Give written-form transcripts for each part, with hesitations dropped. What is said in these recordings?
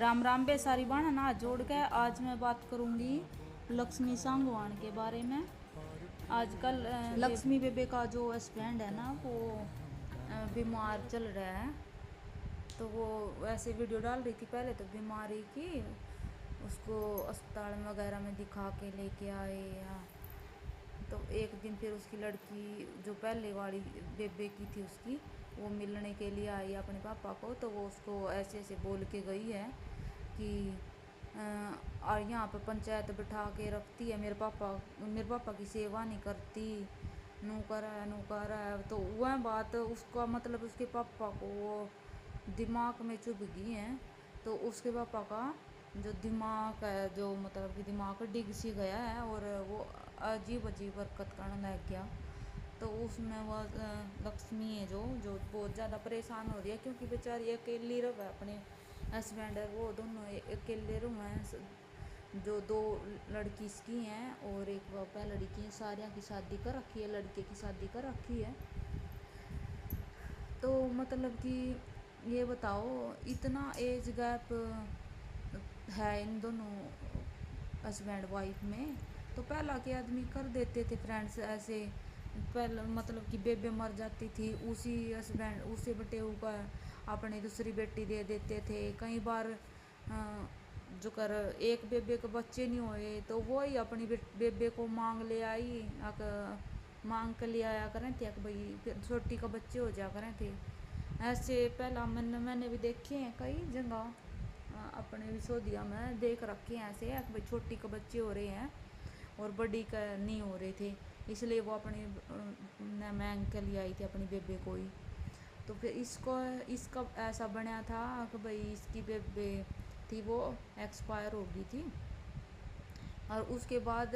राम राम बे सारी बाण ना जोड़ के आज मैं बात करूंगी लक्ष्मी सांगवान के बारे में। आजकल लक्ष्मी बेबे का जो हस्बैंड है ना वो बीमार चल रहा है, तो वो ऐसे वीडियो डाल रही थी। पहले तो बीमारी की उसको अस्पताल वगैरह में दिखा के लेके आए या तो एक दिन फिर उसकी लड़की जो पहले वाली बेबे की थी उसकी वो मिलने के लिए आई अपने पापा को, तो वो उसको ऐसे ऐसे बोल के गई है कि और यहाँ पे पंचायत बिठा के रखती है, मेरे पापा की सेवा नहीं करती, नू कर है। तो वह बात उसका मतलब उसके पापा को वो दिमाग में चुभ गई है। तो उसके पापा का जो दिमाग है, जो मतलब कि दिमाग डिग सी गया है और वो अजीब अजीब हरकत करने लग गया। तो उसमें वह लक्ष्मी है जो बहुत ज़्यादा परेशान हो रही है, क्योंकि बेचारी अकेली रह अपने हस्बैंड है वो दोनों अकेले रह हैं। जो दो लड़की इसकी हैं और एक वह लड़की है, सारिया की शादी कर रखी है, लड़के की शादी कर रखी है। तो मतलब कि ये बताओ इतना एज गैप है इन दोनों हस्बैंड वाइफ में। तो पहला के आदमी कर देते थे फ्रेंड्स ऐसे, पहले मतलब कि बेबे मर जाती थी उसी हस्बैंड उसे बटेऊ का अपनी दूसरी बेटी दे देते थे। कई बार जो कर एक बेबे के बच्चे नहीं हुए तो वो ही अपनी बेबे को मांग ले आई, मांग के ले आया करें थे कि भाई फिर छोटी का बच्चे हो जा करें थे। ऐसे पहला मैंने भी देखे हैं कई जगह, अपने विशोदिया में देख रखे हैं ऐसे भाई छोटी के बच्चे हो रहे हैं और बड़ी का नहीं हो रहे थे, इसलिए वो अपनी मांग के लिए आई थी अपनी बेबे को ही। तो फिर इसका ऐसा बना था कि भाई इसकी बेबे थी वो एक्सपायर हो गई थी, और उसके बाद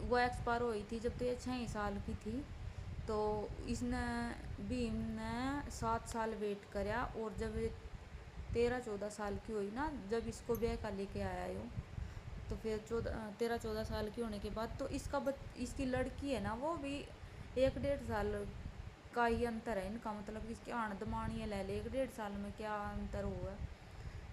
वो एक्सपायर हुई थी जब तो ये 6 साल की थी। तो इसने भीम ने 7 साल वेट कराया और जब 13-14 साल की हुई ना, जब इसको ब्याह का लेके आया यो, तो फिर 13-14 साल की होने के बाद तो इसकी लड़की है ना वो भी 1-1.5 साल का ही अंतर है इनका, मतलब कि इसकी आंधमानियाँ ले ले 1-1.5 साल में क्या अंतर हुआ।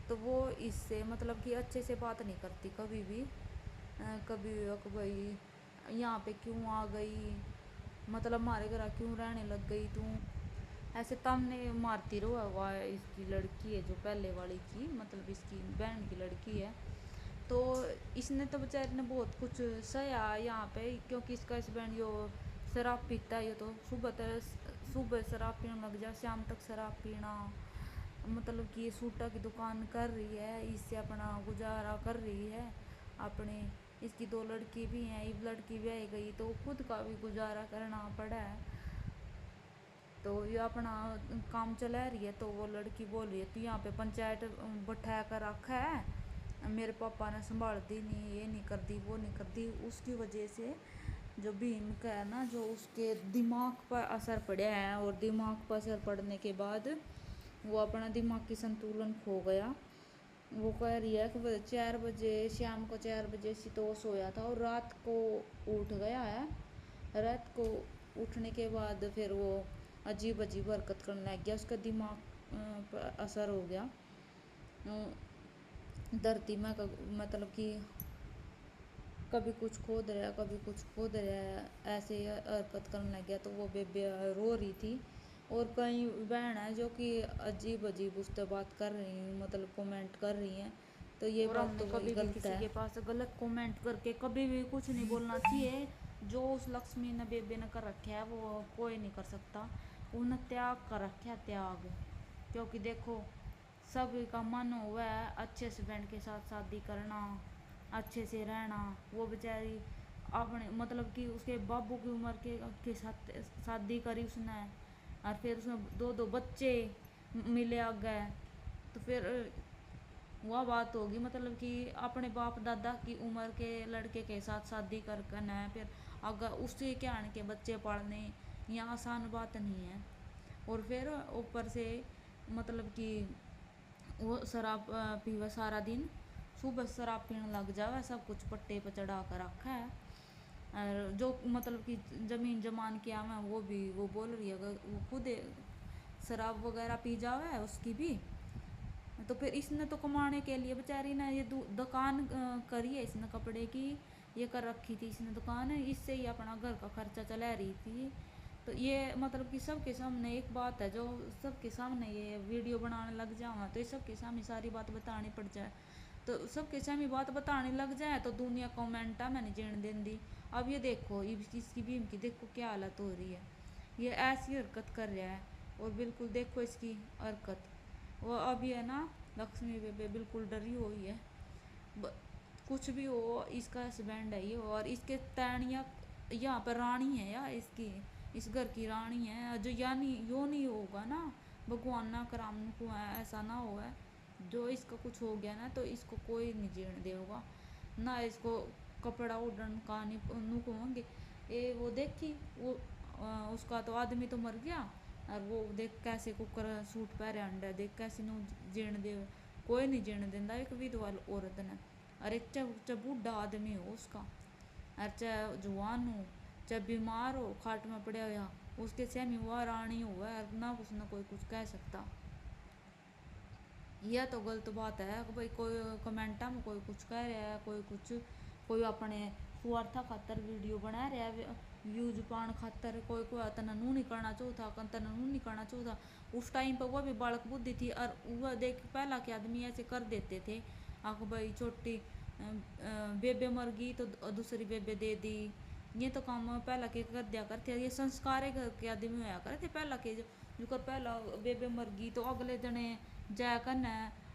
तो वो इससे मतलब कि अच्छे से बात नहीं करती कभी भी, कभी भाई यहाँ पे क्यों आ गई, मतलब हमारे घर क्यों रहने लग गई तू, ऐसे ताने मारती रहो। हुआ इसकी लड़की है जो पहले वाली की, मतलब इसकी बहन की लड़की है। तो इसने तो बेचारे ने बहुत कुछ सहा यहाँ पे, क्योंकि इसका हस्बैंड यो शराब पीता है, ये तो सुबह शराब पीने लग जा, शाम तक शराब पीना, मतलब कि ये सूटा की दुकान कर रही है, इससे अपना गुजारा कर रही है अपने। इसकी 2 लड़की भी हैं, एक लड़की ब्याही गई तो खुद का भी गुजारा करना पड़ा है, तो ये अपना काम चला रही है। तो वो लड़की बोल रही है तो यहाँ पे पंचायत बैठा कर रखा है, मेरे पापा ने संभाल दी नहीं, ये नहीं कर दी वो नहीं कर दी। उसकी वजह से जो भीम का है ना, जो उसके दिमाग पर असर पड़ा है, और दिमाग पर असर पड़ने के बाद वो अपना दिमाग की संतुलन खो गया। वो कह रही है कि 4 बजे शाम को 4 बजे से तो सोया था और रात को उठ गया है। रात को उठने के बाद फिर वो अजीब अजीब हरकत करने लग गया, उसका दिमाग पर असर हो गया। धरती में मतलब कि कभी कुछ खोद रहा है कभी कुछ खोद रहा है, ऐसे हरकत करने लग गया। तो वो बेबे रो रही थी, और कई बहन है जो कि अजीब अजीब उससे बात कर रही हैं, मतलब कमेंट कर रही हैं। तो ये बात तो कभी भी किसी के पास गलत कमेंट करके कभी भी कुछ नहीं बोलना चाहिए। जो उस लक्ष्मी ने बेबे ने कर रखा है वो कोई नहीं कर सकता, उन्हें त्याग कर रखा है, त्याग। क्योंकि देखो सभी का मन हुआ है अच्छे हस्बैंड के साथ शादी करना, अच्छे से रहना। वो बेचारी अपने मतलब कि उसके बाबू की उम्र के साथ शादी करी उसने, और फिर उसमें 2-2 बच्चे मिले आ गए। तो फिर वह बात होगी मतलब कि अपने बाप दादा की उम्र के लड़के के साथ शादी कर न, फिर अगर उससे क्या आने के बच्चे पालने, यहाँ आसान बात नहीं है। और फिर ऊपर से मतलब कि वो शराब पीवा सारा दिन, सुबह शराब पीने लग जावे, सब कुछ पट्टे पर चढ़ा कर रखा है। और जो मतलब कि जमीन जमान किया मैं वो भी वो बोल रही है, अगर वो खुद शराब वगैरह पी जावे उसकी भी, तो फिर इसने तो कमाने के लिए बेचारी ने ये दुकान करी है इसने कपड़े की, ये कर रखी थी इसने दुकान, इससे ही अपना घर का खर्चा चला रही थी। तो ये मतलब कि सबके सामने एक बात है, जो सबके सामने ये वीडियो बनाने लग जाओ तो ये सबके सामने सारी बात बतानी पड़ जाए, तो सबके सामने बात बताने लग जाए तो दुनिया कमेंट है मैंने जीण देन दी। अब ये देखो इसकी भीम की देखो क्या हालत हो रही है, ये ऐसी हरकत कर रहा है। और बिल्कुल देखो इसकी हरकत, वो अभी है ना लक्ष्मी बेबे बिल्कुल डरी हुई है। ब, कुछ भी हो इसका हस्बैंड है ये, और इसके तैनिया यहाँ पर रानी है या इसकी, इस घर की रानी है, जो यानी यो नहीं होगा ना, भगवान ना कराम को ऐसा ना हो है, जो इसका कुछ हो गया ना तो इसको कोई नहीं जीण देगा ना, इसको कपड़ा उड़न का नहीं नुक होंगे। ये वो देखी वो उसका तो आदमी तो मर गया, और वो देख कैसे कुकर सूट पहरे अंडा, देख कैसे नु जीण दे, कोई नहीं जीण देंदा एक विधवा औरत ने। अरे चाहे बूढ़ा आदमी हो उसका, और चाहे जवान हो, चाहे बीमार हो खाट में पड़ा हुआ, उसके सेमी वह रानी हुआ है ना, कुछ ना कोई कुछ कह सकता। यह तो गलत बात है कि भाई कोई कमेंटा में कोई कुछ कह रहा है, कोई कुछ, कोई अपने स्वार्था खातर वीडियो बना रहा है, व्यूज पाने खातर, कोई कोई तना नू नहीं करना चाहता, तना नू नहीं करना चाहता। उस टाइम पर वो भी बालक बुद्धि थी, और वह देख पहला के आदमी ऐसे कर देते थे, आख भाई छोटी बेबे मर गई तो दूसरी बेबे दे दी, ये तो काम पहला के कर दिया करते, ये संस्कार के आदमी होया करे थे पहला के, जो कर पहला बेबे मर गई तो अगले जने जाया करना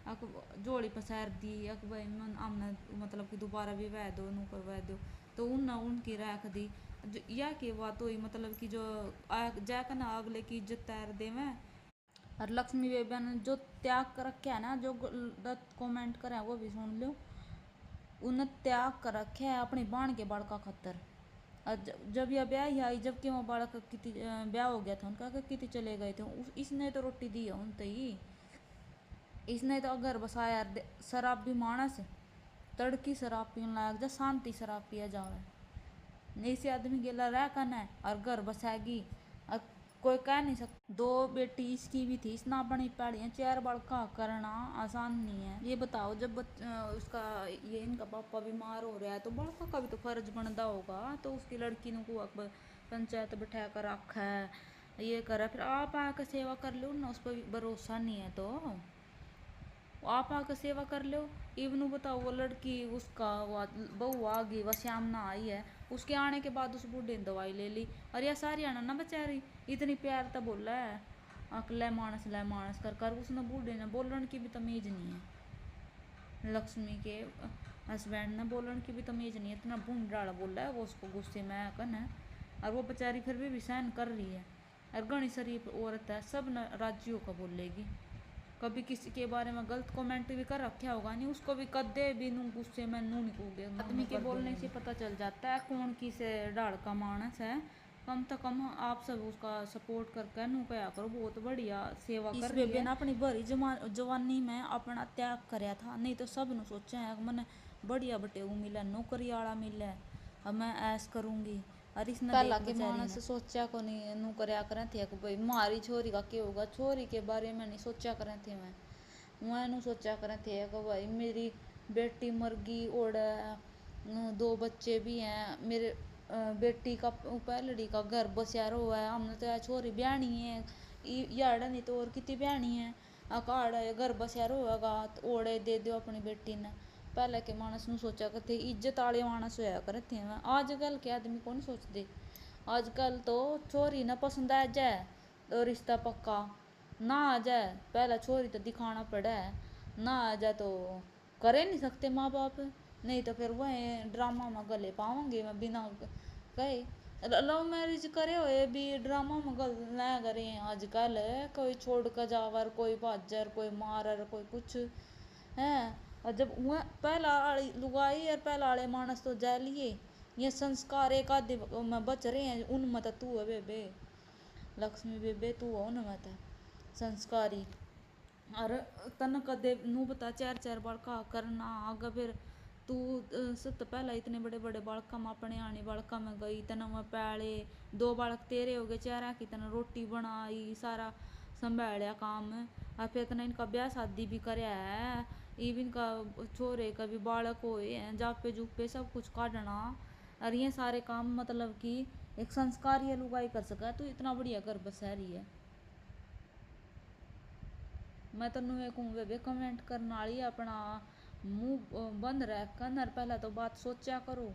अक जोड़ी पसार दी, अक भाई मन आमने मतलब कि दोबारा भी वह दो नू करवा दो, तो उन उनकी रख दी। यह की बात हुई मतलब कि जो जाकर ना अगले की इज्जत तैर दे में। और लक्ष्मी बेबी ने जो त्याग कर रखा है ना, जो गलत कमेंट करे वो भी सुन लो, उन्हें त्याग कर रखे है अपनी बाण के बाड़का खातर। जब यह ब्याह ही आई, जबकि वो बालक कितनी ब्याह हो गया था उनका, कितनी चले गए थे, इसने तो रोटी दी है उन ही, इसने तो घर बसाया। शराब भी मानस तड़की शराब पीने लायक जा, शांति शराब पिया जावे, इसी आदमी के ला रह कन है और घर बसाएगी, और कोई कह नहीं सकता। दो बेटी इसकी भी थी, इसने अपनी पैड़ियाँ 4 बड़का करना आसान नहीं है। ये बताओ जब उसका ये इनका पापा बीमार हो रहा है तो बड़का का भी तो फर्ज बनता होगा, तो उसकी लड़की को पंचायत बैठा कर रखा है, ये करे, फिर आप आकर सेवा कर लो ना, उस पर भरोसा नहीं है तो आप आकर सेवा कर लो। इवनू बताओ वो लड़की उसका बहू आ गई, वह श्यामना आई है, उसके आने के बाद उस बूढ़े ने दवाई ले ली, और यह सारी आना ना बेचारी इतनी प्यार तो बोला है ले मानस कर कर, उसने बूढ़े ने बोलन की भी तमीज नहीं है, लक्ष्मी के हस्बैंड ने बोलन की भी तमीज नहीं है, इतना बूढ़ा बोला है वो उसको गुस्से में कन है, और वो बेचारी फिर भी सहन कर रही है, और घनी शरीफ औरत है, सब न राज्यों का बोलेगी, कभी किसी के बारे में गलत कमेंट भी कर रखा होगा नहीं, उसको भी कदे भी नू गुस्से में नू निकूगे। आदमी के बोलने से पता चल जाता है कौन किसे डाल का मानस है, कम तो कम आप सब उसका सपोर्ट करके नू क्या करो, बहुत बढ़िया सेवा कर रही है। अपनी भरी जवानी में अपना त्याग कराया था, नहीं तो सब ने सोचा है मैंने बढ़िया बटेऊ मिले, नौकरी वाला मिले, अब मैं ऐस करूँगी, और इसने पहला के मानस सोचा को नहीं नू करया करें थे कि भाई मारी छोरी का क्या होगा, छोरी के बारे में नहीं सोचा करें थे, मैं नू सोचा करें थे कि भाई मेरी बेटी मर गई और 2 बच्चे भी हैं, मेरे बेटी का पहलड़ी का घर बसिया हुआ है, हमने तो छोरी ब्याहनी है, यार नहीं तो और कितनी ब्याहनी है, अकाड़ घर बसिया होगा तो ओड़े दे दो अपनी बेटी ने। पहले के मानस नू सोचा करते इज्जत वाले मानस होया करते हैं, आजकल के आदमी कौन सोचते, आजकल तो छोरी न पसंद आ जाए तो रिश्ता पक्का, ना आ जाए पहला छोरी तो दिखाना पड़ा है, ना आ जाए तो करे नहीं सकते माँ बाप, नहीं तो फिर वह ड्रामा में गले पाओगे मैं बिना कहे। लव मैरिज करे हुए भी ड्रामा में गल ना करें, आजकल कोई छोड़ कर जावर, कोई भाजर, कोई मारर, कोई कुछ है, और जब वह पहला लुगाई और पहला वाले मानस तो जा लिए, ये संस्कार एक आधे में बच रहे हैं, उनमें तो तू है बेबे, लक्ष्मी बेबे तू हो उनमें तो संस्कारी, और तन कदे नू बता 4 बालका करना आगे, फिर तू सब पहला इतने बड़े बड़े बालका में अपने आने बालका में गई, तना में पैले 2 बालक तेरे हो गए, 4 की तना रोटी बनाई, सारा संभालिया काम। और फिर इतना इनका ब्याह शादी भी कराया है, इवन का छोरे का भी बालक हुए हैं, जापे जुपे सब कुछ काटना। और ये सारे काम मतलब कि एक संस्कार ये लुगाई कर सका, तो इतना बढ़िया घर बसा रही है। मैं तेनू ये कहूँ वे कमेंट करने वाली अपना मुंह बंद रख कर पहले तो बात सोचा करो,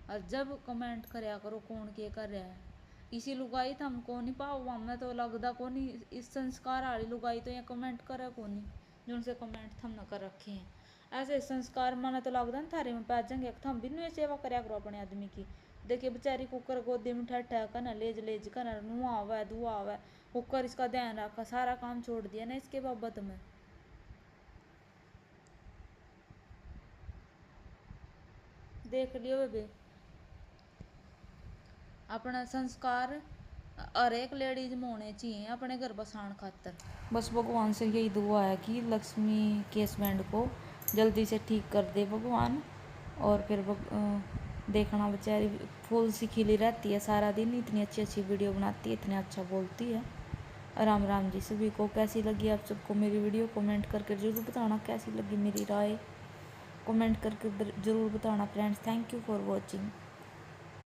और जब कमेंट करया करो कौन के कर रहा है। इसी लुगाई तो हमको नहीं पाओ, हमें तो लगता को नहीं इस संस्कार वाली लुगाई तो ये कमेंट करे को नहीं, जो उनसे कमेंट थम न कर रखे हैं। ऐसे संस्कार माने तो लगता ना थारे में पै जाएंगे, थम भी नहीं सेवा करया करो अपने आदमी की। देखिए बेचारी कुकर गोदी में ठहठा कर ना लेज लेज कर नुआ हुआ धुआ हुआ, कुकर इसका ध्यान रखा, सारा काम छोड़ दिया ना इसके बाबत में। देख लियो बेबे अपना संस्कार हर एक लेडीज में होने चाहिए अपने घर बसाने खातर। बस भगवान से यही दुआ है कि लक्ष्मी के हस्बैंड को जल्दी से ठीक कर दे भगवान। और फिर देखना बेचारी फूल सी खिली रहती है सारा दिन, इतनी अच्छी अच्छी वीडियो बनाती है, इतना अच्छा बोलती है। राम राम जी सभी को। कैसी लगी आप सबको मेरी वीडियो कमेंट करके ज़रूर बताना, कैसी लगी मेरी राय कमेंट करके ज़रूर बताना friends. Thank you for watching.